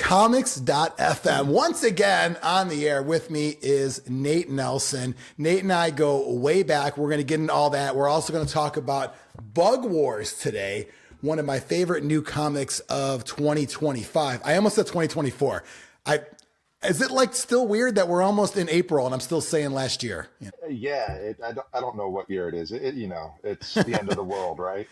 Comics.fm. Once again on the air with me is Nate Nelson. Nate and I go way back. We're going to get into all that. We're also going to talk about Bug Wars today, one of my favorite new comics of 2025. I almost said 2024. Is it like still weird that we're almost in April and I'm still saying last year? Yeah, I don't know what year it is. It's the end of the world, right?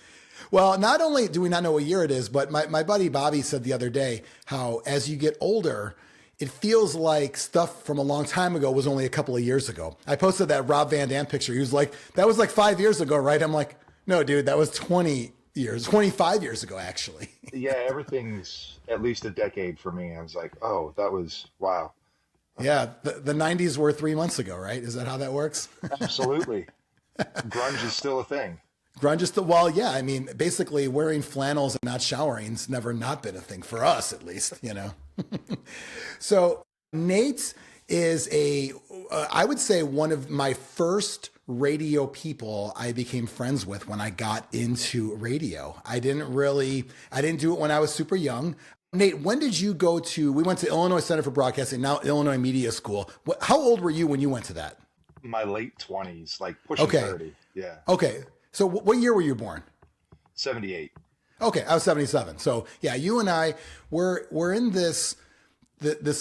Well, not only do we not know what year it is, but my buddy Bobby said the other day how as you get older, it feels like stuff from a long time ago was only a couple of years ago. I posted that Rob Van Dam picture. He was like, that was like 5 years ago, right? I'm like, no, dude, that was 25 years ago, actually. Yeah, everything's at least a decade for me. I was like, oh, that was, wow. Yeah, the 90s were 3 months ago, right? Is that how that works? Absolutely. Grunge is still a thing. Grunge is still, well, yeah, I mean, basically wearing flannels and not showering's never not been a thing for us, at least, you know. So Nate is I would say one of my first radio people I became friends with when I got into radio. I didn't do it when I was super young. Nate, when did you we went to Illinois Center for Broadcasting, now Illinois Media School. How old were you when you went to that? My late 20s, like pushing 30. Yeah. Okay. So what year were you born? 78. Okay, I was 77. So yeah, you and I we're in this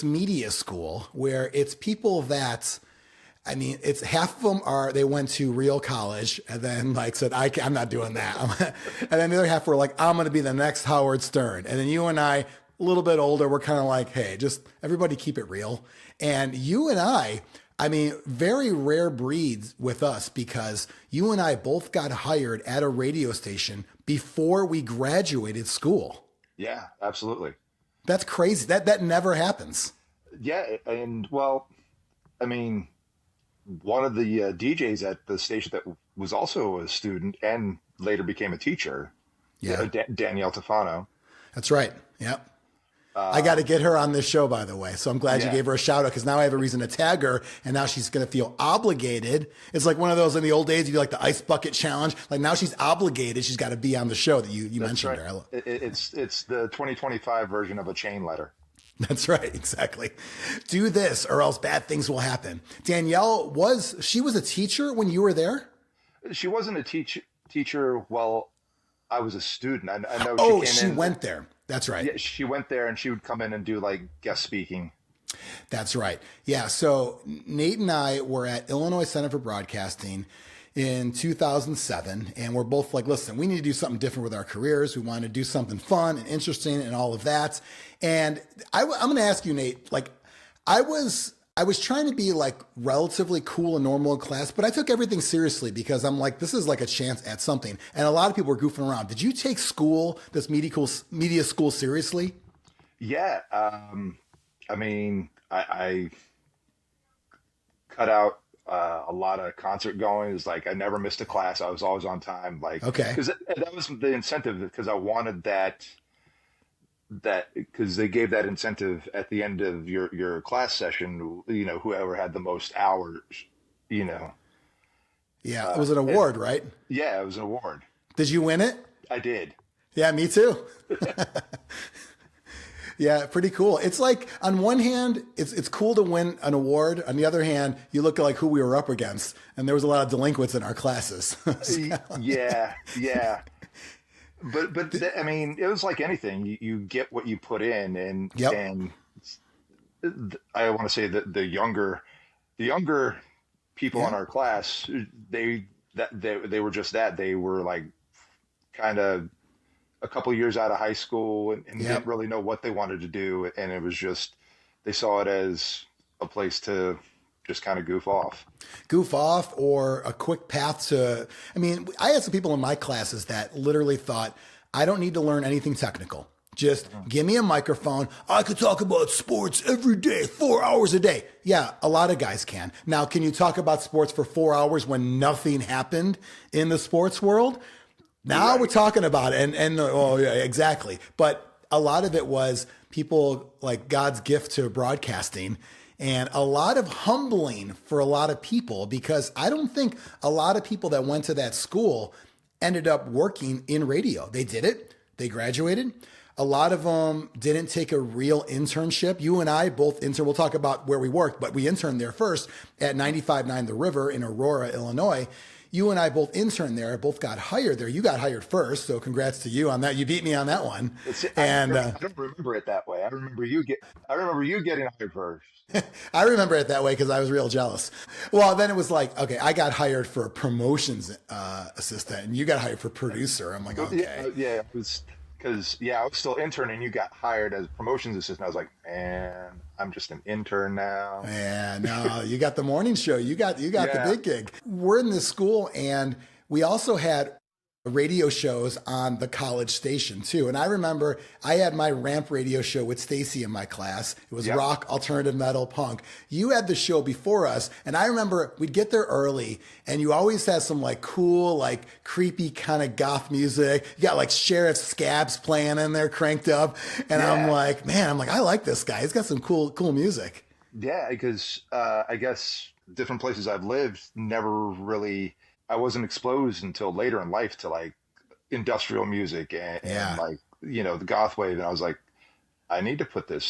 media school where it's people that, I mean, it's half of them they went to real college and then like said, I'm not doing that. And then the other half were like, I'm going to be the next Howard Stern. And then you and I, a little bit older, we're kind of like, hey, just everybody keep it real. And you and I mean, very rare breeds with us because you and I both got hired at a radio station before we graduated school. Yeah, absolutely. That's crazy. That never happens. Yeah. And well, I mean, one of the DJs at the station that was also a student and later became a teacher. Yeah. Danielle Tafano. That's right. Yep. I got to get her on this show, by the way. So I'm glad you gave her a shout out because now I have a reason to tag her and now she's going to feel obligated. It's like one of those in the old days, you do like the ice bucket challenge. Like now she's obligated. She's got to be on the show that you mentioned right. her. It's the 2025 version of a chain letter. That's right. Exactly. Do this or else bad things will happen. Danielle was a teacher when you were there? She wasn't a teacher while I was a student. I know. Oh, she went there. That's right. Yeah, she went there and she would come in and do like guest speaking. That's right. Yeah. So Nate and I were at Illinois Center for Broadcasting in 2007. And we're both like, listen, we need to do something different with our careers. We want to do something fun and interesting and all of that. And I'm going to ask you, Nate, like I was trying to be like relatively cool and normal in class, but I took everything seriously because I'm like, this is like a chance at something. And a lot of people were goofing around. Did you take this media school seriously? Yeah. I mean, I cut out a lot of concert going. It was like, I never missed a class. I was always on time. Like, okay. Cause that was the incentive because I wanted that because they gave that incentive at the end of your class session, you know, whoever had the most hours, you know. Yeah, it was an award, right? Yeah, it was an award. Did you win it? I did. Yeah, me too. Yeah, pretty cool. It's like on one hand, it's cool to win an award. On the other hand, you look at like who we were up against, and there was a lot of delinquents in our classes. Yeah. But I mean, it was like anything. You get what you put in, and I want to say that the younger people in our class, they were just that. They were like kind of a couple years out of high school and didn't really know what they wanted to do, and it was just they saw it as a place to just kind of goof off or a quick path to, I mean, I had some people in my classes that literally thought, I don't need to learn anything technical. Just give me a microphone. I could talk about sports every day, 4 hours a day. Yeah, a lot of guys can. Now, can you talk about sports for 4 hours when nothing happened in the sports world? Now we're talking about it. And oh yeah, exactly. But a lot of it was people like God's gift to broadcasting. And a lot of humbling for a lot of people because I don't think a lot of people that went to that school ended up working in radio. They did it. They graduated. A lot of them didn't take a real internship. You and I both interned. We'll talk about where we worked, but we interned there first at 95.9 The River in Aurora, Illinois. You and I both interned there, both got hired there. You got hired first, so congrats to you on that. You beat me on that one. I don't remember it that way. I remember you getting hired first. I remember it that way because I was real jealous. Well, then it was like, okay, I got hired for promotions assistant, and you got hired for producer. I'm like, okay, yeah, it was because I was still interning. You got hired as promotions assistant. I was like, man, I'm just an intern now. Yeah, no, you got the morning show. You got the big gig. We're in this school, and we also had radio shows on the college station too. And I remember I had my ramp radio show with Stacy in my class. It was rock, alternative, metal, punk. You had the show before us. And I remember we'd get there early and you always had some like cool, like creepy kind of goth music. You got like Sheriff Scabs playing in there cranked up. And I'm like, man, I like this guy. He's got some cool music. Yeah. Because, I guess different places I've lived never really, I wasn't exposed until later in life to like industrial music and like, the goth wave. And I was like, I need to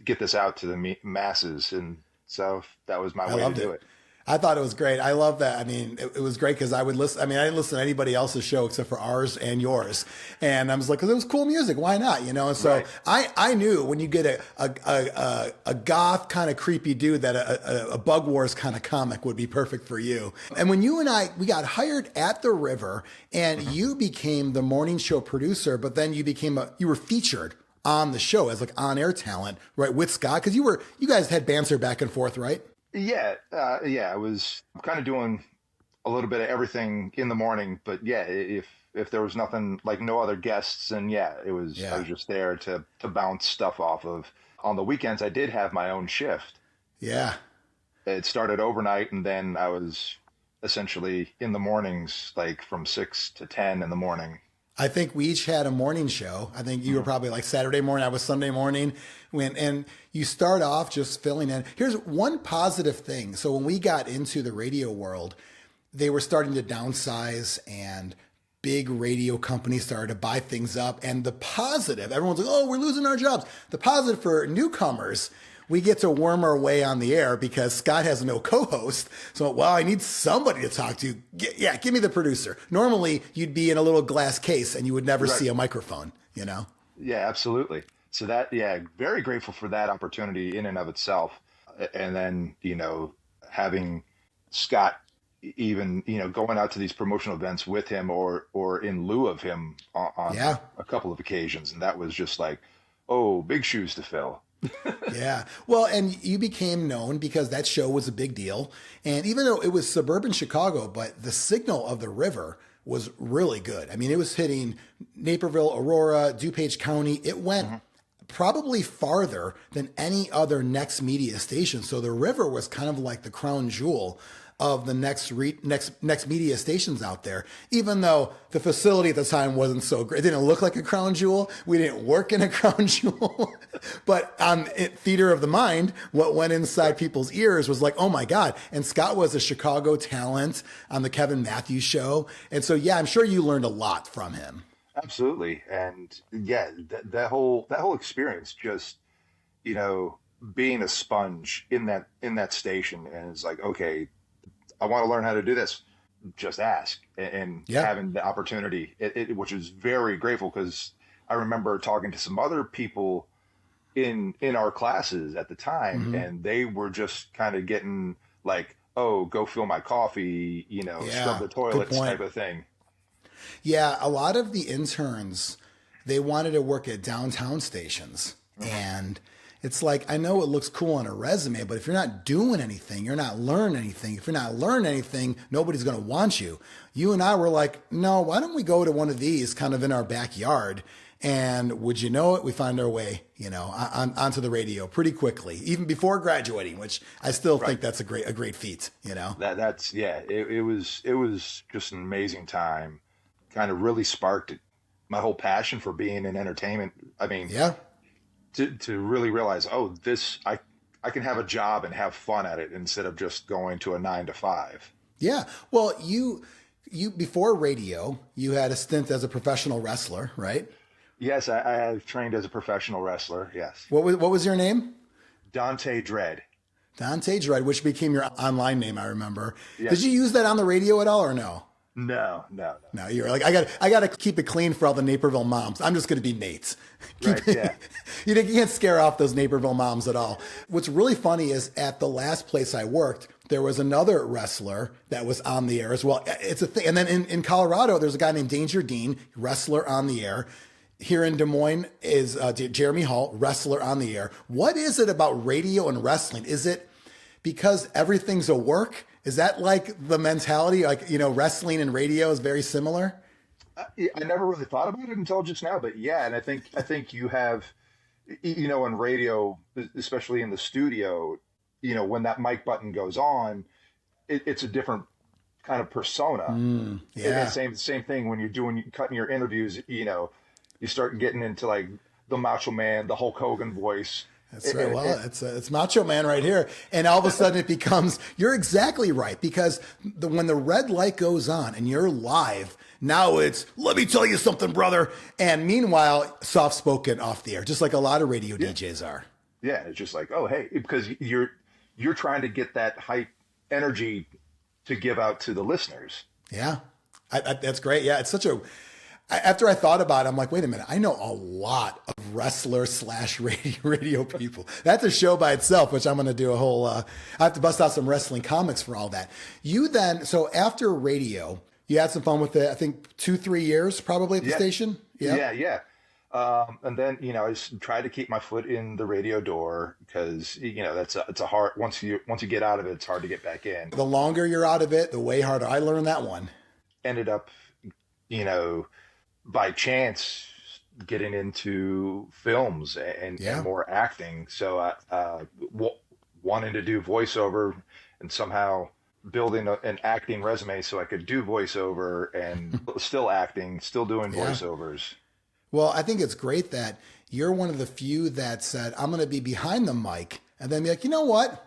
get this out to the masses. And so that was my way to do it. I thought it was great. I love that. I mean, it was great because I would listen. I mean, I didn't listen to anybody else's show except for ours and yours. And I was like, because it was cool music. Why not? And so I knew when you get a goth kind of creepy dude that a Bug Wars kind of comic would be perfect for you. And when you and we got hired at the River and you became the morning show producer, but then you were featured on the show as like on-air talent, right? With Scott. Because you guys had banter back and forth, right? Yeah. I was kind of doing a little bit of everything in the morning, but if there was nothing, like no other guests, and I was just there to bounce stuff off of. On the weekends, I did have my own shift. Yeah. It started overnight, and then I was essentially in the mornings, like from 6 to 10 in the morning. I think we each had a morning show. I think you were probably like Saturday morning. I was Sunday morning. And you start off just filling in. Here's one positive thing. So when we got into the radio world, they were starting to downsize and big radio companies started to buy things up. And the positive, everyone's like, oh, we're losing our jobs. The positive for newcomers, we get to worm our way on the air because Scott has no co-host. So, I need somebody to talk to. Give me the producer. Normally, you'd be in a little glass case and you would never see a microphone, Yeah, absolutely. So very grateful for that opportunity in and of itself. And then, having Scott even, going out to these promotional events with him or in lieu of him on a couple of occasions. And that was just like, oh, big shoes to fill. Yeah. Well, and you became known because that show was a big deal. And even though it was suburban Chicago, but the signal of the River was really good. I mean, it was hitting Naperville, Aurora, DuPage County. It went probably farther than any other next media station. So the River was kind of like the crown jewel of the next media stations out there, even though the facility at the time wasn't so great. It didn't look like a crown jewel. We didn't work in a crown jewel. But on Theater of the Mind, what went inside people's ears was like, oh my God. And Scott was a Chicago talent on the Kevin Matthews show. And so, I'm sure you learned a lot from him. Absolutely. And that whole experience, just, being a sponge in that station. And it's like, okay, I want to learn how to do this. Just ask and having the opportunity, which is very grateful because I remember talking to some other people in our classes at the time, and they were just kind of getting like, oh, go fill my coffee, scrub the toilets type of thing. Yeah, a lot of the interns, they wanted to work at downtown stations, and it's like, I know it looks cool on a resume, but if you're not doing anything, you're not learning anything. If you're not learning anything, nobody's going to want you. You and I were like, no, why don't we go to one of these kind of in our backyard? And would you know it, we found our way, onto the radio pretty quickly, even before graduating, which I still think that's a great feat, It was just an amazing time. Kind of really sparked my whole passion for being in entertainment. I mean, to really realize, oh, I can have a job and have fun at it instead of just going to a 9 to 5. Yeah. Well, you before radio, you had a stint as a professional wrestler, right? Yes, I have trained as a professional wrestler. Yes. What was your name? Dante Dread. Dante Dread, which became your online name, I remember. Did Yes. you use that on the radio at all or no? No, no, no. No, you were like, I got to keep it clean for all the Naperville moms. I'm just going to be Nate's. Right, yeah. You can't scare off those Naperville moms at all. What's really funny is at the last place I worked, there was another wrestler that was on the air as well. It's a thing. And then in Colorado, there's a guy named Danger Dean, wrestler on the air. Here in Des Moines is Jeremy Hall, wrestler on the air. What is it about radio and wrestling? Is it because everything's a work? Is that like the mentality? Like, wrestling and radio is very similar? I never really thought about it until just now, but yeah, and I think you have, in radio, especially in the studio, when that mic button goes on, it's a different kind of persona. Yeah. And same thing when you're cutting your interviews, you start getting into like the Macho Man, the Hulk Hogan voice. That's right. Well, it's Macho Man right here. And all of a sudden it becomes, you're exactly right. Because when the red light goes on and you're live, now it's, let me tell you something, brother. And meanwhile, soft spoken off the air, just like a lot of radio DJs are. Yeah. It's just like, oh, hey, because you're trying to get that hype energy to give out to the listeners. Yeah. That's great. Yeah. It's after I thought about it, I'm like, wait a minute, I know a lot of wrestler/radio people. That's a show by itself, which I'm going to do a whole, I have to bust out some wrestling comics for all that. So after radio, you had some fun with it, I think 2-3 years probably at the station? Yeah. And then, I tried to keep my foot in the radio door because, it's a hard, once you get out of it, it's hard to get back in. The longer you're out of it, the way harder. I learned that one. Ended up, by chance getting into films and more acting. So wanting to do voiceover and somehow building an acting resume so I could do voiceover and still acting, still doing voiceovers. Well, I think it's great that you're one of the few that said, I'm going to be behind the mic and then be like, you know what?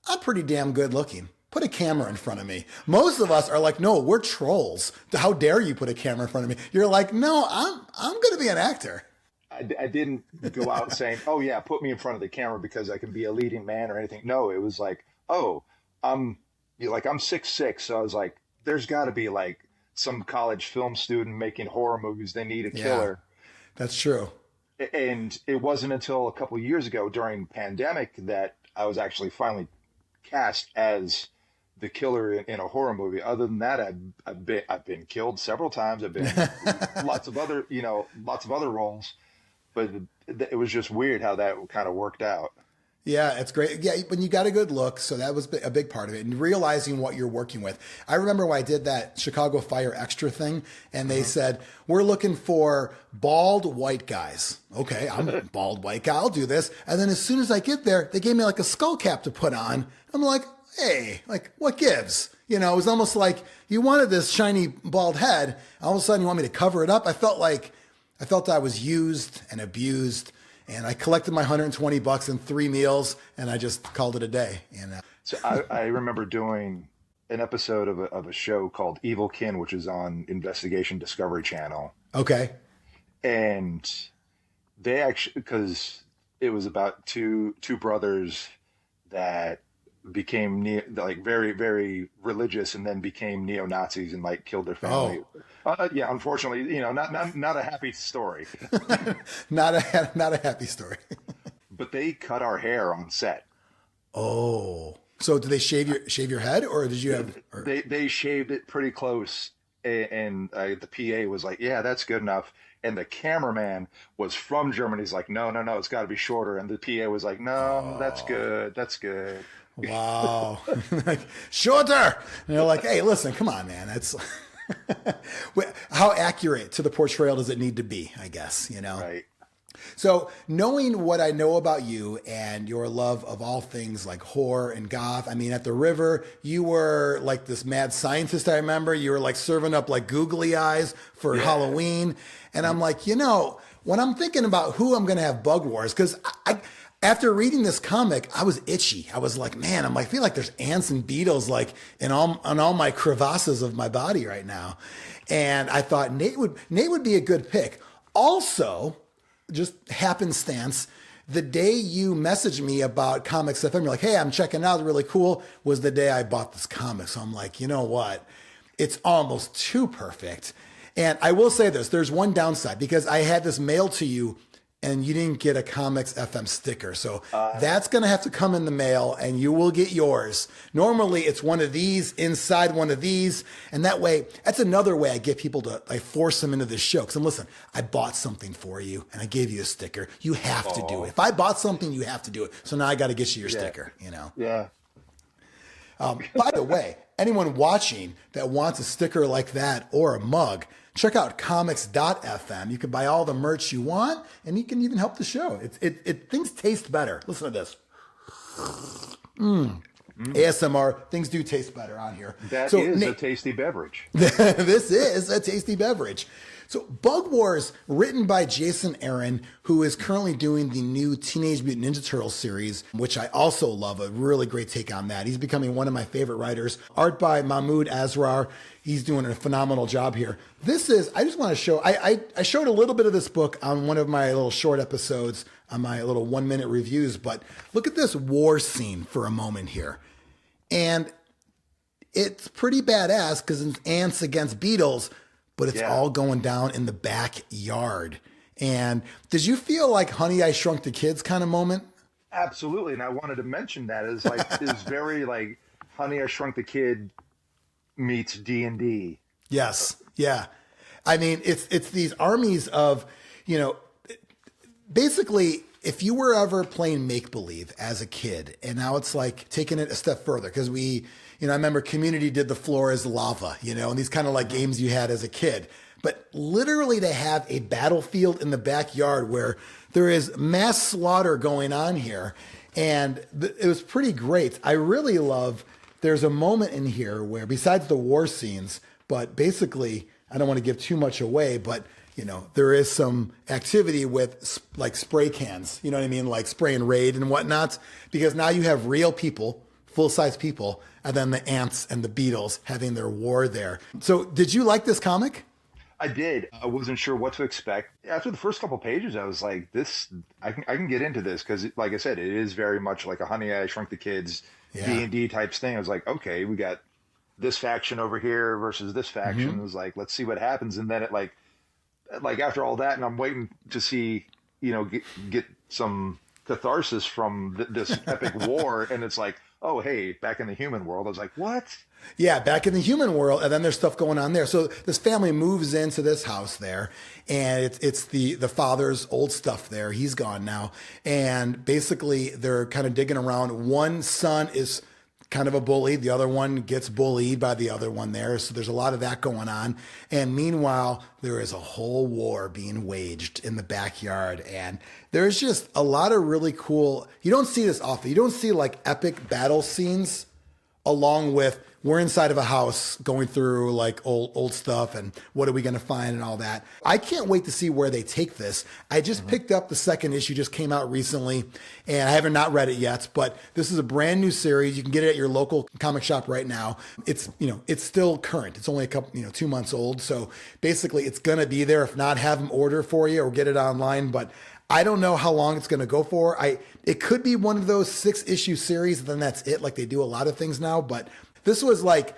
I'm pretty damn good looking. Put a camera in front of me. Most of us are like, no, we're trolls. How dare you put a camera in front of me? You're like, no, I'm going to be an actor. I didn't go out saying, oh yeah, put me in front of the camera because I can be a leading man or anything. No, it was like, oh, I'm 6'6", so I was like, there's got to be like some college film student making horror movies. They need a killer. That's true. And it wasn't until a couple of years ago during pandemic that I was actually finally cast as the killer in a horror movie. Other than that, I've been killed several times. I've been lots of other roles, but it was just weird how that kind of worked out. Yeah, it's great. Yeah, when you got a good look, so that was a big part of it, and realizing what you're working with. I remember when I did that Chicago Fire Extra thing, and they said, we're looking for bald white guys. Okay, I'm a bald white guy, I'll do this. And then as soon as I get there, they gave me like a skull cap to put on. I'm like, hey, like, what gives? It was almost like you wanted this shiny bald head. All of a sudden you want me to cover it up. I felt I was used and abused. And I collected my $120 in 3 meals, and I just called it a day. And so I remember doing an episode of a show called Evil Kin, which is on Investigation Discovery Channel. Okay. And they actually, because it was about two brothers that became very, very religious and then became neo-Nazis and killed their family. Yeah, unfortunately, not a happy story. not a happy story. But they cut our hair on set. Oh, so did they shave your head, or did you have? Or... They shaved it pretty close, and the PA was like, "Yeah, that's good enough." And the cameraman was from Germany. He's like, "No, it's got to be shorter." And the PA was like, "No, that's good. That's good." Wow. Like, shorter. And they're like, hey, listen, come on, man. It's how accurate to the portrayal does it need to be, I guess, Right. So knowing what I know about you and your love of all things like horror and goth, I mean, at the river, you were like this mad scientist. I remember you were like serving up like googly eyes for Halloween. And I'm like, when I'm thinking about who I'm going to have bug wars, because after reading this comic, I was itchy. I was like, man, I feel like there's ants and beetles like on all my crevasses of my body right now. And I thought Nate would be a good pick. Also, just happenstance, the day you messaged me about Comics FM, you're like, hey, I'm checking out, really cool, was the day I bought this comic. So I'm like, you know what? It's almost too perfect. And I will say this, there's one downside because I had this mailed to you and you didn't get a Comics FM sticker. So that's going to have to come in the mail and you will get yours. Normally it's one of these inside one of these. And that way, that's another way I get people to, I force them into this show. Because listen, I bought something for you and I gave you a sticker. You have to do it. If I bought something, you have to do it. So now I got to get you your sticker, you know? Yeah. By the way, anyone watching that wants a sticker like that or a mug, check out comics.fm. You can buy all the merch you want, and you can even help the show. Things taste better. Listen to this. ASMR, things do taste better on here. That is a tasty beverage. This is a tasty beverage. So Bug Wars, written by Jason Aaron, who is currently doing the new Teenage Mutant Ninja Turtles series, which I also love, a really great take on that. He's becoming one of my favorite writers. Art by Mahmoud Asrar. He's doing a phenomenal job here. This is, I just want to show, I showed a little bit of this book on one of my little short episodes, on my little 1-minute reviews, but look at this war scene for a moment here. And it's pretty badass because it's ants against beetles, but it's all going down in the backyard. And did you feel like Honey, I Shrunk the Kids kind of moment? Absolutely. And I wanted to mention that is very like Honey, I Shrunk the Kid meets D&D. Yes. Yeah. I mean, it's these armies of, you know, basically, if you were ever playing make-believe as a kid, and now it's like taking it a step further, because I remember Community did The Floor is Lava, and these kind of like games you had as a kid. But literally to have a battlefield in the backyard where there is mass slaughter going on here, and it was pretty great. I really love, there's a moment in here where, besides the war scenes, but basically, I don't want to give too much away, but there is some activity with like spray cans, you know what I mean? Like spray and raid and whatnot, because now you have real people, full-size people, and then the ants and the beetles having their war there. So did you like this comic? I did. I wasn't sure what to expect. After the first couple pages, I was like, I can get into this because, like I said, it is very much like a Honey, I Shrunk the Kids D&D types thing. I was like, okay, we got this faction over here versus this faction. It was like, let's see what happens. And then it like after all that, and I'm waiting to see, get some catharsis from this epic war. And it's like, oh, hey, back in the human world. I was like, what? Yeah, back in the human world, and then there's stuff going on there. So this family moves into this house there, and it's the father's old stuff there. He's gone now. And basically they're kind of digging around. One son is kind of a bully. The other one gets bullied by the other one there. So there's a lot of that going on. And meanwhile, there is a whole war being waged in the backyard. And there's just a lot of really cool, you don't see this often. You don't see like epic battle scenes along with we're inside of a house going through like old stuff and what are we going to find and all that. I can't wait to see where they take this. I just picked up the second issue, just came out recently, and I haven't not read it yet, but this is a brand new series. You can get it at your local comic shop right now. It's, it's still current. It's only a couple, 2 months old. So basically it's going to be there. If not, have them order for you or get it online. But I don't know how long it's going to go for. It could be one of those 6-issue series, and then that's it, like they do a lot of things now. But this was like,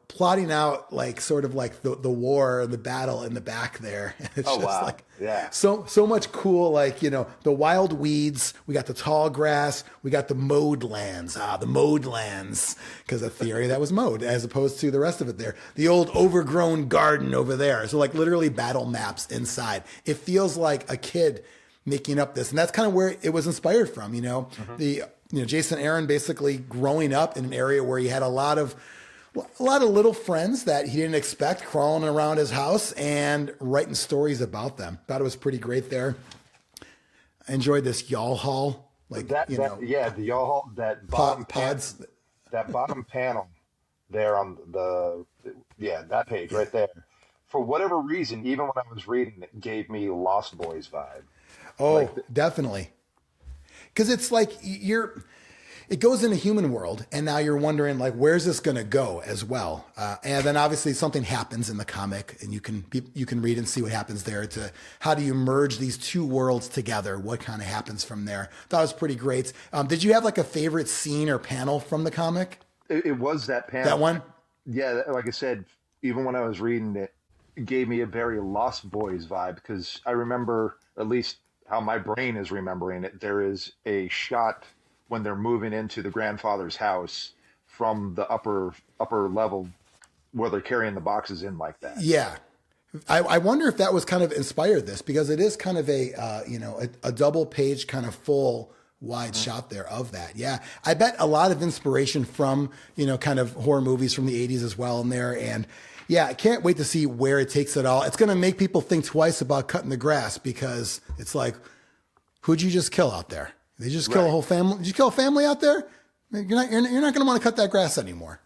plotting out like sort of like the war and the battle in the back there. And it's like so much cool, like, the wild weeds, we got the tall grass, we got the mowed lands, because a theory that was mowed as opposed to the rest of it there. The old overgrown garden over there. So like literally battle maps inside. It feels like a kid making up this. And that's kind of where it was inspired from, Jason Aaron basically growing up in an area where he had a lot of little friends that he didn't expect crawling around his house and writing stories about them. Thought it was pretty great there. I enjoyed this y'all haul. Like the y'all haul, that bottom pods. That bottom panel there on that page right there. For whatever reason, even when I was reading it, gave me Lost Boys vibe. Oh, definitely. Because it's like it goes into human world, and now you're wondering like, where's this going to go as well? And then obviously something happens in the comic, and you can read and see what happens there. To how do you merge these two worlds together? What kind of happens from there? Thought it was pretty great. Did you have like a favorite scene or panel from the comic? It was that panel. That one? Yeah, like I said, even when I was reading it, it gave me a very Lost Boys vibe, because I remember, at least how my brain is remembering it, there is a shot when they're moving into the grandfather's house from the upper level where they're carrying the boxes in like that. Yeah. I wonder if that was kind of inspired this, because it is kind of a double page kind of full wide shot there of that. Yeah. I bet a lot of inspiration from, kind of horror movies from the 80s as well in there. And yeah, I can't wait to see where it takes it all. It's going to make people think twice about cutting the grass, because it's like, who'd you just kill out there? They just kill a whole family. Did you kill a family out there? You're not going to want to cut that grass anymore.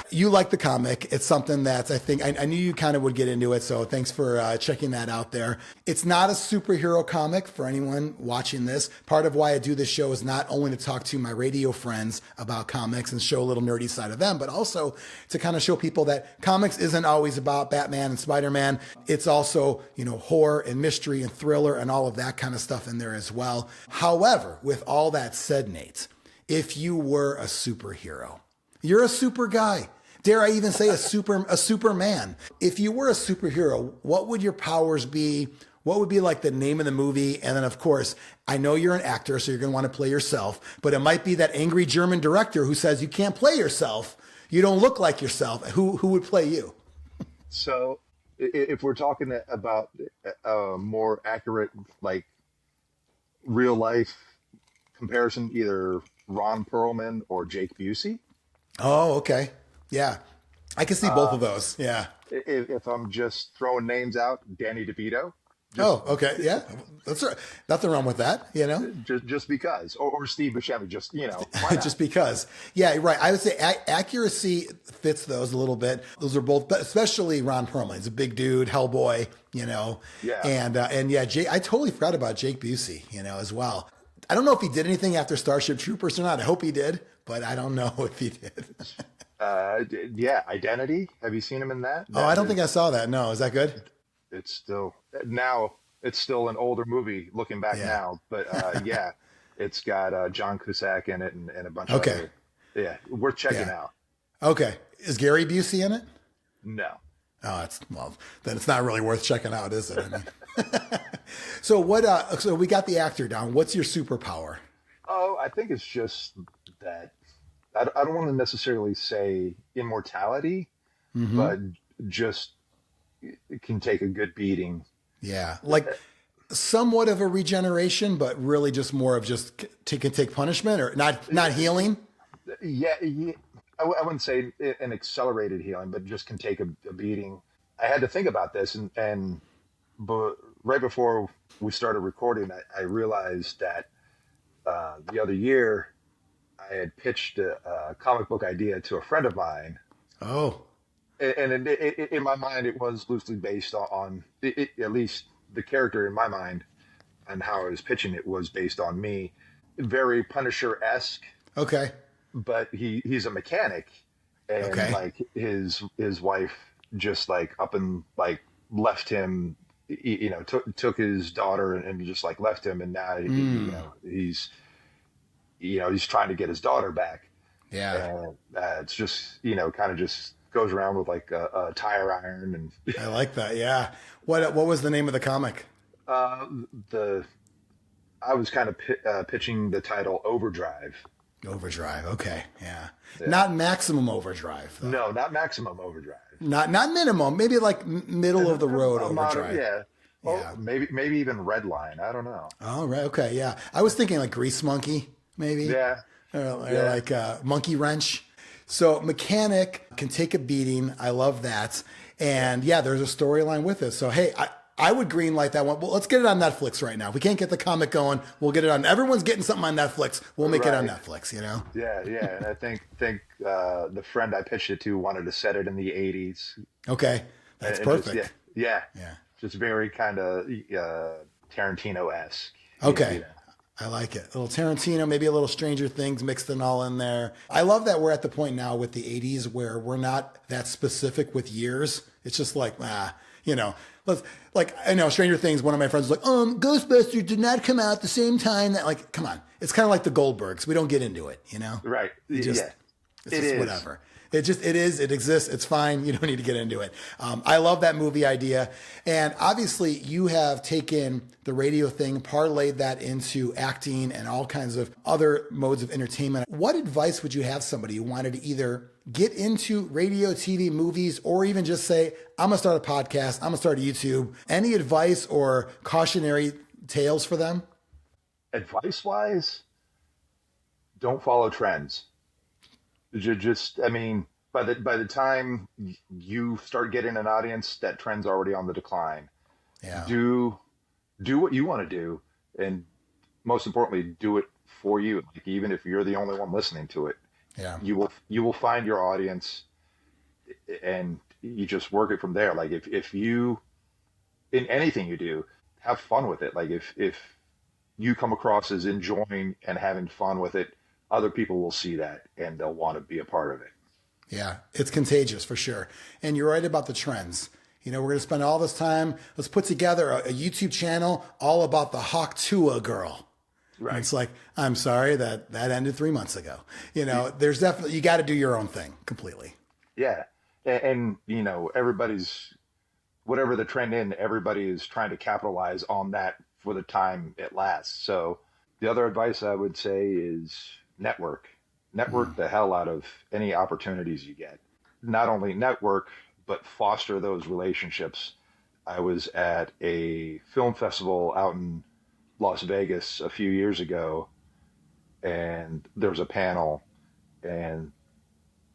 You like the comic. It's something that I think I knew you kind of would get into it. So thanks for checking that out there. It's not a superhero comic for anyone watching this. Part of why I do this show is not only to talk to my radio friends about comics and show a little nerdy side of them, but also to kind of show people that comics isn't always about Batman and Spider-Man. It's also, horror and mystery and thriller and all of that kind of stuff in there as well. However, with all that said, Nate, if you were a superhero, you're a super guy. Dare I even say a Superman? If you were a superhero, what would your powers be? What would be like the name of the movie? And then, of course, I know you're an actor, so you're going to want to play yourself. But it might be that angry German director who says you can't play yourself. You don't look like yourself. Who would play you? So if we're talking about a more accurate, like, real life comparison, either Ron Perlman or Jake Busey. Oh, okay. Yeah. I can see both of those. Yeah. If I'm just throwing names out, Danny DeVito. Okay. Yeah. That's right. Nothing wrong with that, Just because. Or Steve Buscemi, just because. Yeah, right. I would say accuracy fits those a little bit. Those are both, but especially Ron Perlman. He's a big dude, Hellboy, Yeah. And yeah, I totally forgot about Jake Busey, as well. I don't know if he did anything after Starship Troopers or not. I hope he did, but I don't know if he did. Yeah, Identity. Have you seen him in that? I don't think I saw that. No, is that good? It's still an older movie looking back now, but yeah, it's got John Cusack in it and a bunch of other, worth checking out. Okay, is Gary Busey in it? No. Oh, then it's not really worth checking out, is it? I mean, so what? So we got the actor down. What's your superpower? Oh, I think it's just that. I don't want to necessarily say immortality, but just it can take a good beating. Yeah, like somewhat of a regeneration, but really just more of just can take punishment or not healing. Yeah, I wouldn't say an accelerated healing, but just can take a beating. I had to think about this, but right before we started recording, I realized that the other year, I had pitched a comic book idea to a friend of mine. Oh. And in my mind, it was loosely based on at least the character in my mind and how I was pitching it was based on me. Very Punisher-esque. Okay. But he's a mechanic. And like his wife just like up and like left him, took his daughter and just like left him. And now, he's trying to get his daughter back. Yeah. It's just, kind of just goes around with like a tire iron. And I like that. Yeah. What was the name of the comic? I was kind of pitching the title Overdrive. Overdrive. Okay. Yeah. Not Maximum Overdrive, though. No, not Maximum Overdrive. Not minimum. Maybe like middle of the road overdrive. Yeah. Oh, maybe even Redline. I don't know. Oh, right. Okay. Yeah. I was thinking like Grease Monkey, maybe. Yeah. Or like Monkey Wrench. So mechanic can take a beating. I love that. And yeah, there's a storyline with it. So, hey, I would green light that one. Well, let's get it on Netflix right now. If we can't get the comic going, we'll get it on. Everyone's getting something on Netflix. We'll make it on Netflix, Yeah, yeah. And I think the friend I pitched it to wanted to set it in the 80s. Okay. That's perfect. Yeah. Just very kind of Tarantino-esque. Okay. I like it. A little Tarantino, maybe a little Stranger Things mixed in all in there. I love that we're at the point now with the 80s where we're not that specific with years. It's just like, let's, like, I know Stranger Things, one of my friends was like, Ghostbusters did not come out at the same time. That, like, come on. It's kind of like the Goldbergs. We don't get into it, Right. It's just whatever. It exists. It's fine. You don't need to get into it. I love that movie idea. And obviously you have taken the radio thing, parlayed that into acting and all kinds of other modes of entertainment. What advice would you have somebody who wanted to either get into radio, TV, movies, or even just say, I'm going to start a podcast, I'm going to start a YouTube? Any advice or cautionary tales for them? Advice-wise, don't follow trends. Just, I mean, by the time you start getting an audience, that trend's already on the decline. Yeah. Do what you want to do, and most importantly, do it for you. Like, even if you're the only one listening to it, you will find your audience, and you just work it from there. Like if you, in anything you do, have fun with it. Like if you come across as enjoying and having fun with it, other people will see that and they'll want to be a part of it. Yeah, it's contagious for sure. And you're right about the trends. We're going to spend all this time. Let's put together a YouTube channel all about the Hawk Tuah girl. Right. And it's like, I'm sorry that ended 3 months ago. There's definitely, you got to do your own thing completely. Yeah. And everybody's, whatever the trend in, everybody is trying to capitalize on that for the time it lasts. So the other advice I would say is network the hell out of any opportunities you get. Not only network, but foster those relationships. I was at a film festival out in Las Vegas a few years ago, and there was a panel, and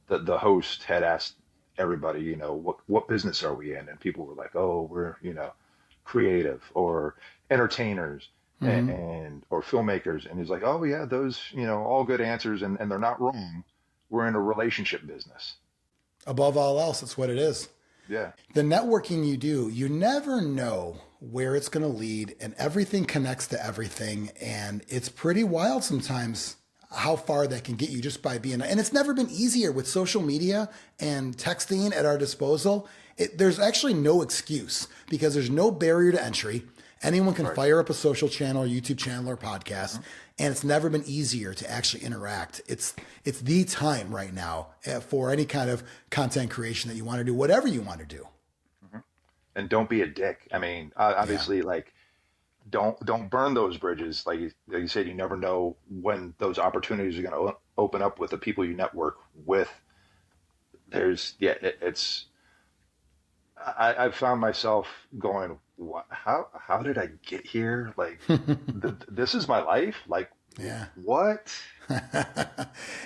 the host had asked everybody, what business are we in? And people were like, oh, we're, creative or entertainers. And or filmmakers, and he's like, oh yeah, those all good answers, and they're not wrong. We're in a relationship business. Above all else, it's what it is. Yeah. The networking you do, you never know where it's going to lead, and everything connects to everything, and it's pretty wild sometimes how far that can get you just by being. And it's never been easier with social media and texting at our disposal. There's actually no excuse because there's no barrier to entry. Anyone can fire up a social channel or YouTube channel or podcast, and it's never been easier to actually interact. It's the time right now for any kind of content creation that you want to do, whatever you want to do. And don't be a dick. I mean, obviously, like, don't burn those bridges. Like you said, you never know when those opportunities are going to open up with the people you network with. I've found myself going, what? How did I get here? Like, this is my life. Like, what?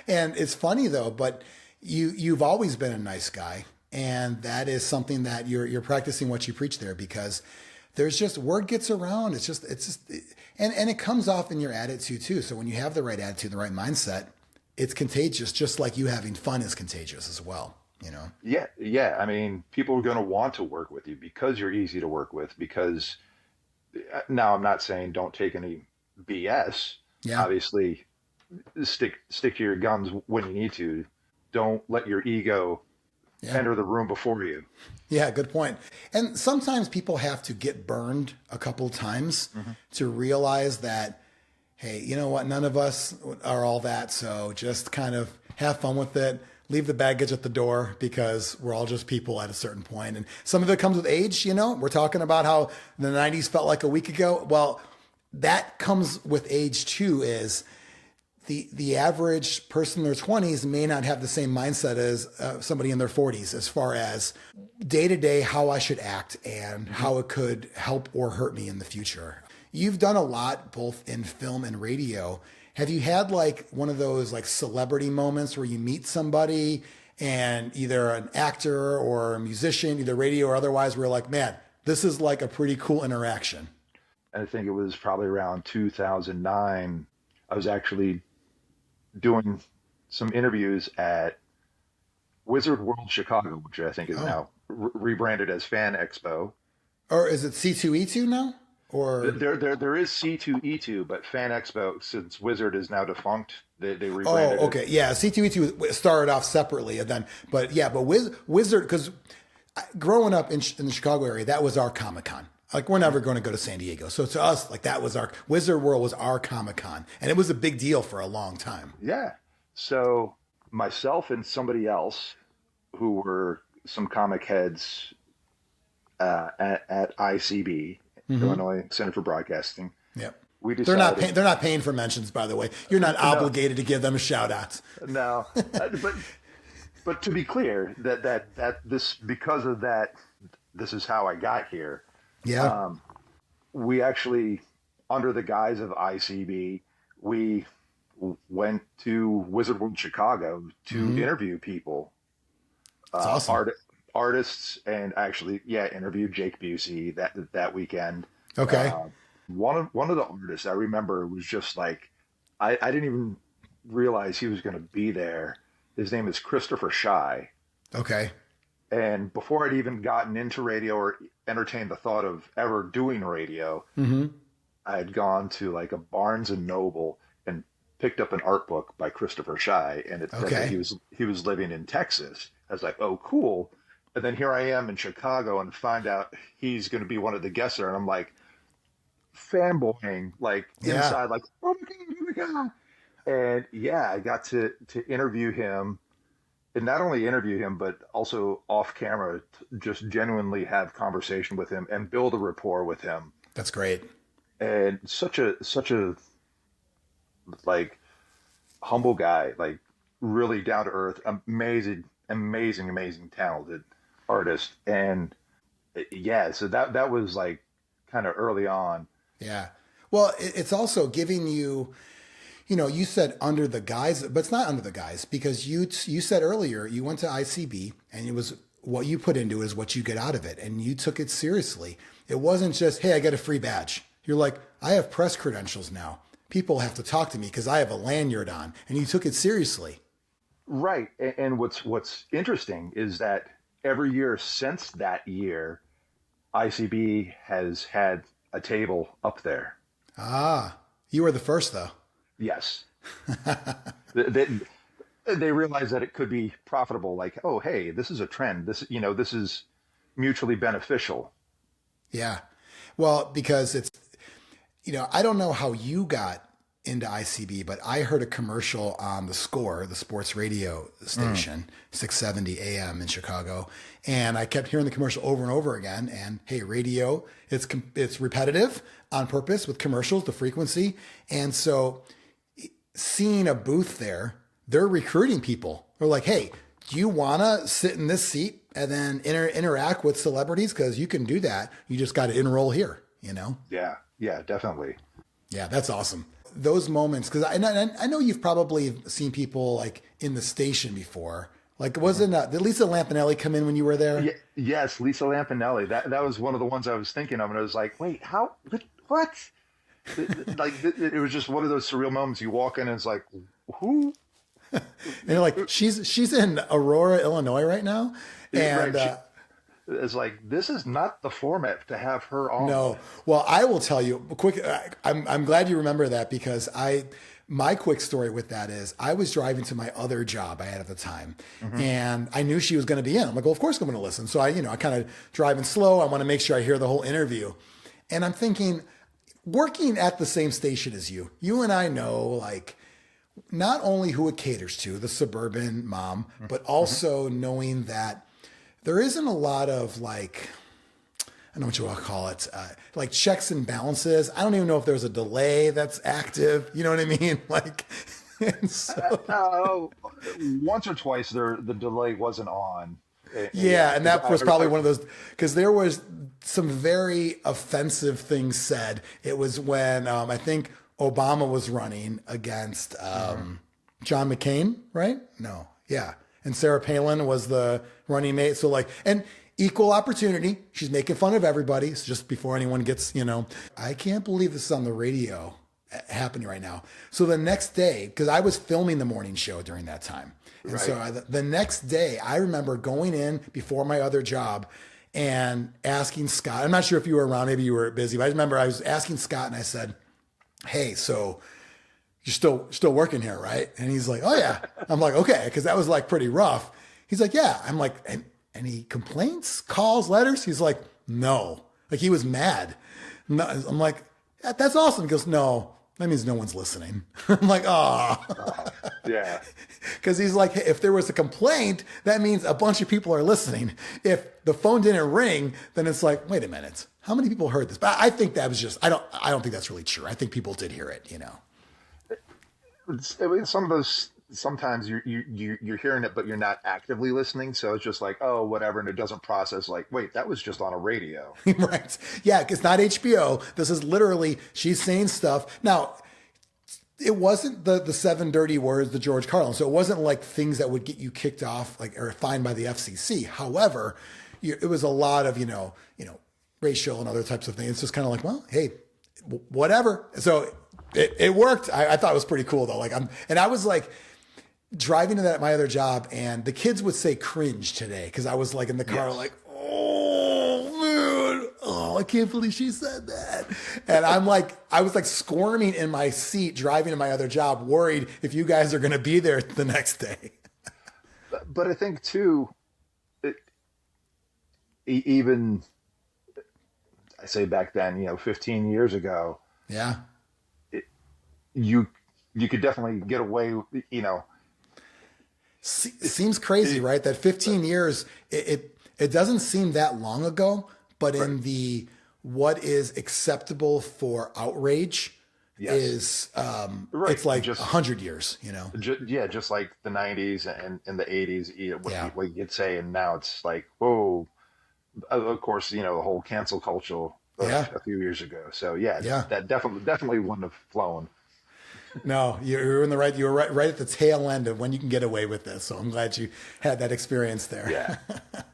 And it's funny though, but you've always been a nice guy, and that is something that you're practicing what you preach there, because there's just, word gets around. It's just, and it comes off in your attitude too. So when you have the right attitude, the right mindset, it's contagious, just like you having fun is contagious as well. Yeah. I mean, people are going to want to work with you because you're easy to work with. Because now, I'm not saying don't take any BS. Yeah. Obviously, stick to your guns when you need to. Don't let your ego enter the room before you. Yeah, good point. And sometimes people have to get burned a couple of times to realize that, hey, you know what? None of us are all that. So just kind of have fun with it. Leave the baggage at the door, because we're all just people at a certain point. And some of it comes with age. We're talking about how the 90s felt like a week ago. Well, that comes with age too, is the average person in their 20s may not have the same mindset as somebody in their 40s as far as day to day how I should act and how it could help or hurt me in the future. You've done a lot both in film and radio. Have you had like one of those like celebrity moments where you meet somebody and either an actor or a musician, either radio or otherwise, where you're like, man, this is like a pretty cool interaction? I think it was probably around 2009. I was actually doing some interviews at Wizard World Chicago, which I think is now rebranded as Fan Expo. Or is it C2E2 now? Or There is C2E2, but Fan Expo, since Wizard is now defunct, they oh, rebranded it. okay, yeah, C2E2 started off separately, and then but Wizard, because growing up in the Chicago area, that was our Comic-Con. Like, we're never going to go to San Diego. So to us, like, that was our Wizard World was our Comic-Con. And it was a big deal for a long time. Yeah. So myself and somebody else who were some comic heads at ICB, Illinois Center for Broadcasting. Yep. We decided they're not paying for mentions, by the way. You're not obligated to give them shout outs. No. But to be clear, that this, because of that, this is how I got here. Yeah. We actually, under the guise of ICB, we went to Wizard World Chicago to interview people. That's awesome. Artists, and actually, interviewed Jake Busey that weekend. Okay. One of the artists I remember was just like, I didn't even realize he was going to be there. His name is Christopher Shy. Okay. And before I'd even gotten into radio or entertained the thought of ever doing radio, I had gone to like a Barnes and Noble and picked up an art book by Christopher Shy, and it said that he was living in Texas. I was like, oh, cool. And then here I am in Chicago and find out he's going to be one of the guests there, and I'm like fanboying, like inside, like, oh my god. And I got to interview him. And not only interview him, but also off camera, just genuinely have conversation with him and build a rapport with him. That's great. And such a like humble guy, like really down to earth, amazing, talented artist. And so that was like kind of early on. Yeah. Well, it's also giving you, you said under the guise, but it's not under the guise, because you said earlier you went to ICB and it was what you put into it is what you get out of it. And you took it seriously. It wasn't just, hey, I got a free badge. You're like, I have press credentials now. People have to talk to me because I have a lanyard on, and you took it seriously. Right. And what's interesting is that every year since that year, ICB has had a table up there. Ah, you were the first though. Yes. They realize that it could be profitable. Like, oh, hey, this is a trend. This is mutually beneficial. Yeah. Well, because it's, I don't know how you got into ICB, but I heard a commercial on the Score, the sports radio station, 670 AM in Chicago. And I kept hearing the commercial over and over again. And hey, radio, it's repetitive on purpose with commercials, the frequency. And so seeing a booth there, they're recruiting people. They're like, hey, do you want to sit in this seat and then interact with celebrities? Because you can do that. You just got to enroll here, Yeah, definitely. Yeah, that's awesome. Those moments, because I know you've probably seen people like in the station before. Like, did Lisa Lampanelli come in when you were there? Yes, Lisa Lampanelli. That was one of the ones I was thinking of, and I was like, wait, how? What? It was just one of those surreal moments. You walk in and it's like, who? And you're like, she's in Aurora, Illinois right now. And it's like, this is not the format to have her on. No. Well, I will tell you quick. I'm glad you remember that, because my quick story with that is I was driving to my other job I had at the time, and I knew she was going to be in. I'm like, well, of course I'm going to listen. So I kind of driving slow. I want to make sure I hear the whole interview. And I'm thinking, working at the same station as you and I know, like, not only who it caters to, the suburban mom, but also knowing that there isn't a lot of, like, I don't know what you want to call it, like checks and balances. I don't even know if there's a delay that's active. You know what I mean? Like, and so once or twice the delay wasn't on. And that was probably one of those, because there was some very offensive things said. It was when I think Obama was running against John McCain, right? No. Yeah. And Sarah Palin was the running mate. So like, and equal opportunity. She's making fun of everybody. So just before anyone gets, I can't believe this is on the radio happening right now. So the next day, because I was filming the morning show during that time. And so the next day, I remember going in before my other job, and asking Scott. I'm not sure if you were around, maybe you were busy, but I remember I was asking Scott and I said, hey, so you're still working here, right? And he's like, oh yeah. I'm like, okay, because that was like pretty rough. He's like, yeah. I'm like, any complaints, calls, letters? He's like, no. Like he was mad. No, I'm like, that's awesome. He goes, no, that means no one's listening. I'm like, oh. Yeah. Because he's like, hey, if there was a complaint, that means a bunch of people are listening. If the phone didn't ring, then it's like, wait a minute, how many people heard this? But I think that was just, I don't think that's really true. I think people did hear it, you know. Some of those, sometimes you're hearing it, but you're not actively listening. So it's just like, oh, whatever. And it doesn't process like, wait, that was just on a radio. Right. Yeah. It's not HBO. This is literally, she's saying stuff. Now, it wasn't the 7 dirty words, the George Carlin. So it wasn't like things that would get you kicked off, like, or fined by the FCC. However, it was a lot of, you know, racial and other types of things. It's just kind of like, well, hey, whatever. So it worked. I thought it was pretty cool though. Like I was like driving to my other job and the kids would say cringe today. Cause I was like in the car, like, oh man, oh, I can't believe she said that. And I was like squirming in my seat driving to my other job, worried if you guys are going to be there the next day. But I think too, even I say back then, 15 years ago, yeah, you could definitely get away, Seems crazy, right? That 15 years, it doesn't seem that long ago, but right. In the what is acceptable for outrage yes. is right. It's like just 100 years, just like the 90s and the 80s, what you'd say, and now it's like, whoa. Of course, the whole cancel culture a few years ago. So that definitely wouldn't have flown. No, you were right at the tail end of when you can get away with this. So I'm glad you had that experience there.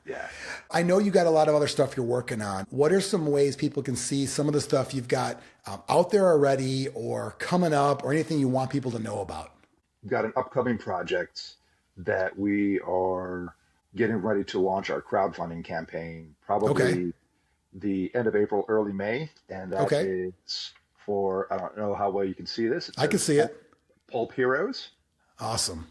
Yeah. I know you got a lot of other stuff you're working on. What are some ways people can see some of the stuff you've got out there already or coming up or anything you want people to know about? We've got an upcoming project that we are getting ready to launch our crowdfunding campaign, probably the end of April, early May. And that is for, I don't know how well you can see this. I can see it. Pulp Heroes. Awesome.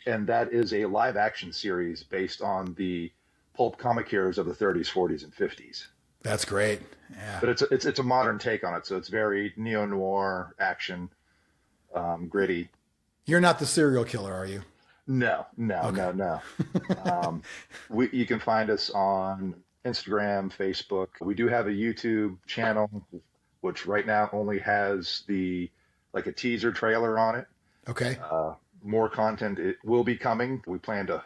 And that is a live action series based on the pulp comic heroes of the 30s, 40s, and 50s. That's great. Yeah. But it's a modern take on it. So it's very neo-noir action, gritty. You're not the serial killer, are you? No. You can find us on Instagram, Facebook. We do have a YouTube channel, which right now only has a teaser trailer on it. Okay. More content it will be coming. We plan to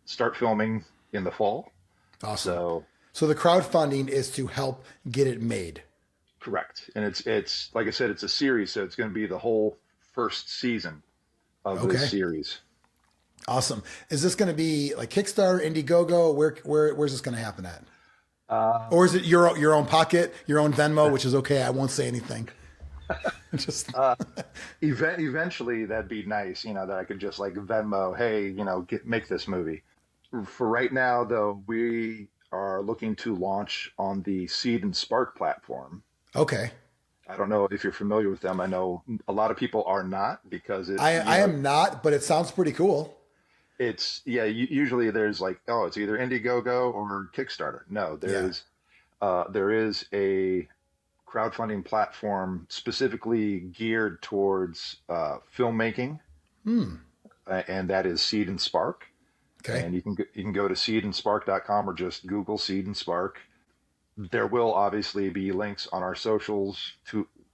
start filming in the fall. Awesome. So the crowdfunding is to help get it made. Correct. And it's like I said, it's a series, so it's going to be the whole first season of this series. Awesome. Is this going to be like Kickstarter, Indiegogo? Where's this going to happen at? Or is it your own pocket, your own Venmo, which is okay. I won't say anything. Just eventually that'd be nice, that I could just like Venmo, hey, make this movie. For right now, though, we are looking to launch on the Seed and Spark platform. Okay. I don't know if you're familiar with them. I know a lot of people are not because I am not, but it sounds pretty cool. It's usually there's it's either Indiegogo or Kickstarter. No, there is a crowdfunding platform specifically geared towards filmmaking, and that is Seed and Spark. Okay, and you can go to seedandspark.com or just Google Seed and Spark. There will obviously be links on our socials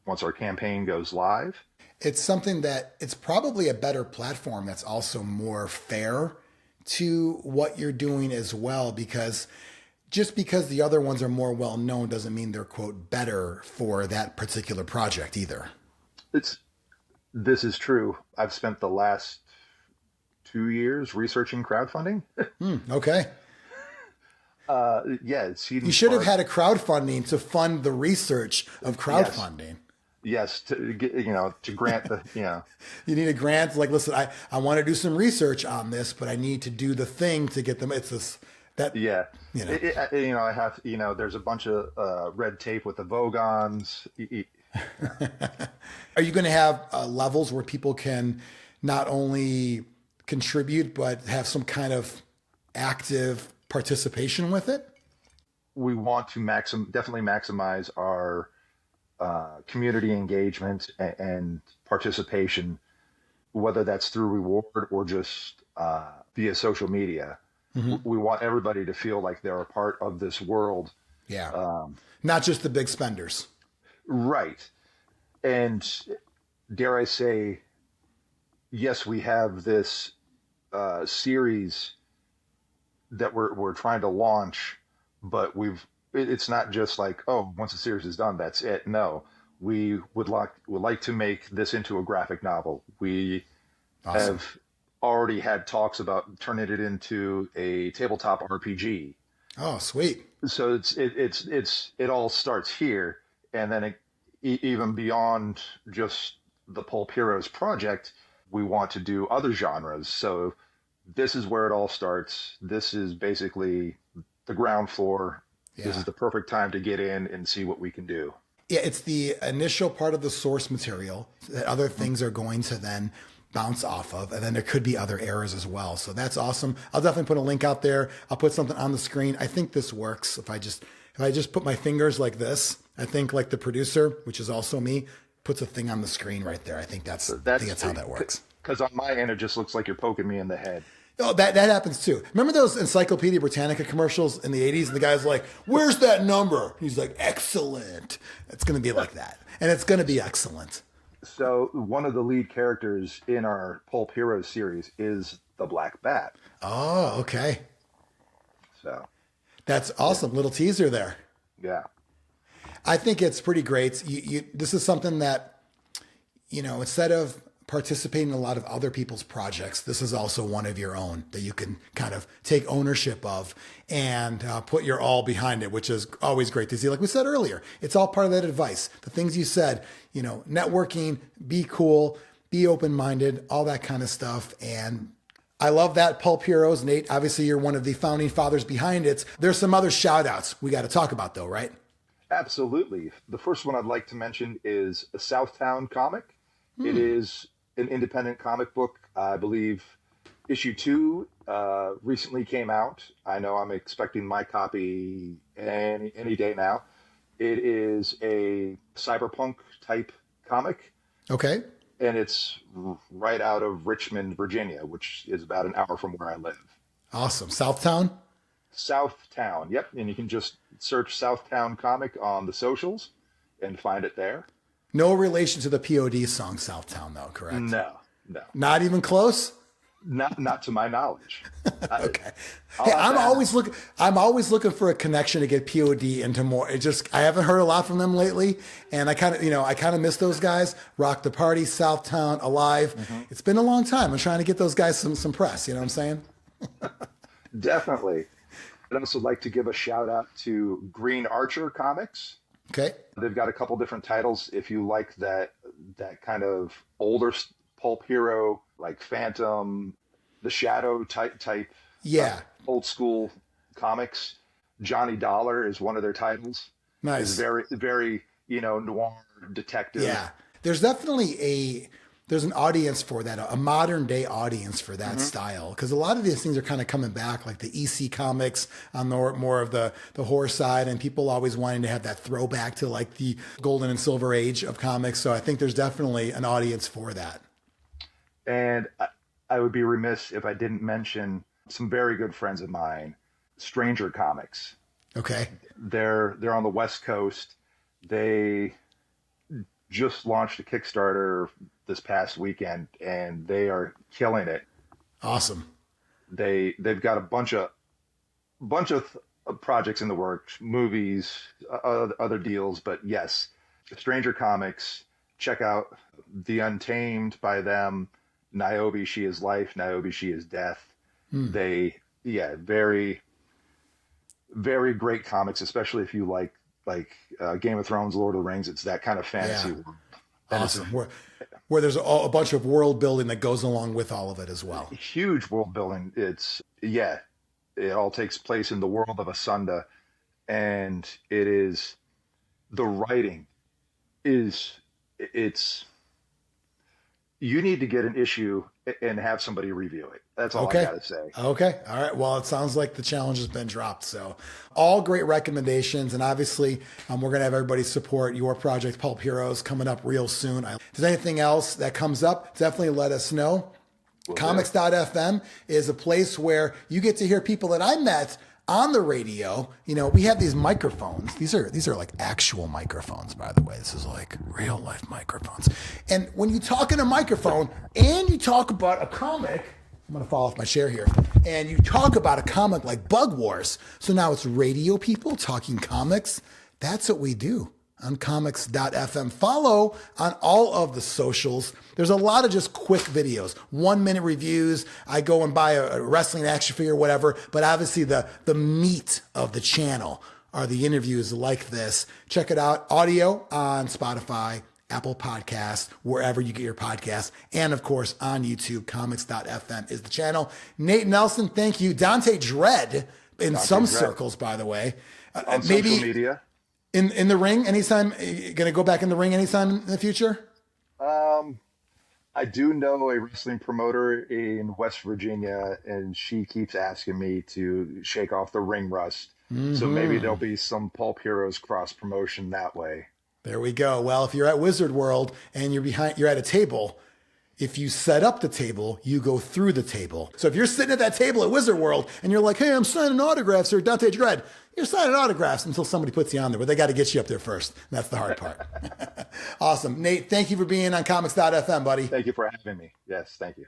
once our campaign goes live. It's something that it's probably a better platform that's also more fair to what you're doing as well, because just because the other ones are more well known doesn't mean they're, quote, better for that particular project either. This is true. I've spent the last 2 years researching crowdfunding. Okay. You should have had a crowdfunding to fund the research of crowdfunding. Yes, to get, to grant the, You need a grant. Like, listen, I want to do some research on this, but I need to do the thing to get them. It's this That, Yeah. you know, I have, there's a bunch of red tape with the Vogons. are you going to have levels where people can not only contribute, but have some kind of active participation with it? We want to definitely maximize our community engagement and participation, whether that's through reward or just via social media. We want everybody to feel like they're a part of this world. Yeah. Not just the big spenders. Right. And dare I say, yes, we have this series that we're trying to launch, but it's not just like, oh, once the series is done, that's it. No, we would like to make this into a graphic novel. We Awesome. have already had talks about turning it into a tabletop RPG. Oh, sweet. So it all starts here, and then even beyond just the Pulp Heroes project, we want to do other genres. So this is where it all starts. This is basically the ground floor. Yeah. This is the perfect time to get in and see what we can do. Yeah, it's the initial part of the source material that other things are going to then bounce off of, and then there could be other errors as well. So that's awesome. I'll definitely put a link out there. I'll put something on the screen. I think this works if I just put my fingers like this. I think like the producer, which is also me, puts a thing on the screen right there. I think that's how that works. Because on my end, it just looks like you're poking me in the head. Oh, that happens too. Remember those Encyclopedia Britannica commercials in the 80s? And the guy's like, where's that number? He's like, excellent. It's going to be like that. And it's going to be excellent. So one of the lead characters in our Pulp Heroes series is the Black Bat. Oh, okay. So that's awesome. Yeah. Little teaser there. Yeah. I think it's pretty great. This is something that, instead of participating in a lot of other people's projects, this is also one of your own that you can kind of take ownership of and put your all behind it, which is always great to see. Like we said earlier, it's all part of that advice. The things you said, networking, be cool, be open-minded, all that kind of stuff. And I love that Pulp Heroes. Nate, obviously you're one of the founding fathers behind it. There's some other shout outs we got to talk about though, right? Absolutely. The first one I'd like to mention is a Southtown comic. It is an independent comic book. I believe issue 2 recently came out. I know I'm expecting my copy any day now. It is a cyberpunk type comic. Okay. And it's right out of Richmond, Virginia, which is about an hour from where I live. Awesome. Southtown? Southtown, yep. And you can just search Southtown comic on the socials and find it there. No relation to the POD song Southtown, though, correct? No. Not even close? Not to my knowledge. Okay. Hey, I'm always looking for a connection to get POD into more. I haven't heard a lot from them lately, and I kind of miss those guys. Rock the Party, Southtown, Alive. Mm-hmm. It's been a long time. I'm trying to get those guys some press. You know what I'm saying? Definitely. I'd also like to give a shout out to Green Archer Comics. Okay. They've got a couple different titles. If you like that kind of older pulp hero, like Phantom, the Shadow type, yeah, old school comics, Johnny Dollar is one of their titles. Nice. It's very, very, noir detective. Yeah. There's definitely there's an audience for that, a modern day audience for that style. Because a lot of these things are kind of coming back, like the EC comics on more of the horror side, and people always wanting to have that throwback to like the golden and silver age of comics. So I think there's definitely an audience for that. And I would be remiss if I didn't mention some very good friends of mine, Stranger Comics. Okay. They're on the West Coast. They just launched a Kickstarter this past weekend, and they are killing it. Awesome. They've got a bunch of projects in the works, movies, other deals, but yes, Stranger Comics. Check out The Untamed by them. Niobe, She Is Life. Niobe, She Is Death. Very, very great comics, especially if you like Game of Thrones, Lord of the Rings. It's that kind of fantasy world. Awesome. Where there's a bunch of world building that goes along with all of it as well. Huge world building. It's It all takes place in the world of Asunda, and it is the writing is it's you need to get an issue and have somebody review it. That's all I Okay. got to say. Okay. All right. Well, it sounds like the challenge has been dropped. So, all great recommendations. And obviously, we're going to have everybody support your project, Pulp Heroes, coming up real soon. If there's anything else that comes up, definitely let us know. Comics.fm is a place where you get to hear people that I met on the radio. You know, we have these microphones. These are like actual microphones, by the way. This is like real life microphones. And when you talk in a microphone and you talk about a comic, I'm going to fall off my chair here, and you talk about a comic like Bug Wars. So now it's radio people talking comics. That's what we do on comics.fm. Follow on all of the socials. There's a lot of just quick videos, 1 minute reviews. I go and buy a wrestling action figure or whatever, but obviously the meat of the channel are the interviews like this. Check it out. Audio on Spotify, Apple Podcasts, wherever you get your podcasts. And of course on YouTube, comics.fm is the channel. Nate Nelson, thank you. Dante Dread in some circles, by the way. On social media. In the ring anytime, going to go back in the ring anytime in the future? I do know a wrestling promoter in West Virginia, and she keeps asking me to shake off the ring rust. Mm-hmm. So maybe there'll be some Pulp Heroes cross promotion that way. There we go. Well, if you're at Wizard World and you're at a table, if you set up the table, you go through the table. So if you're sitting at that table at Wizard World and you're like, hey, I'm signing autographs here, Dante Dread, you're signing autographs until somebody puts you on there, but they got to get you up there first. That's the hard part. Awesome. Nate, thank you for being on comics.fm, buddy. Thank you for having me. Yes, thank you.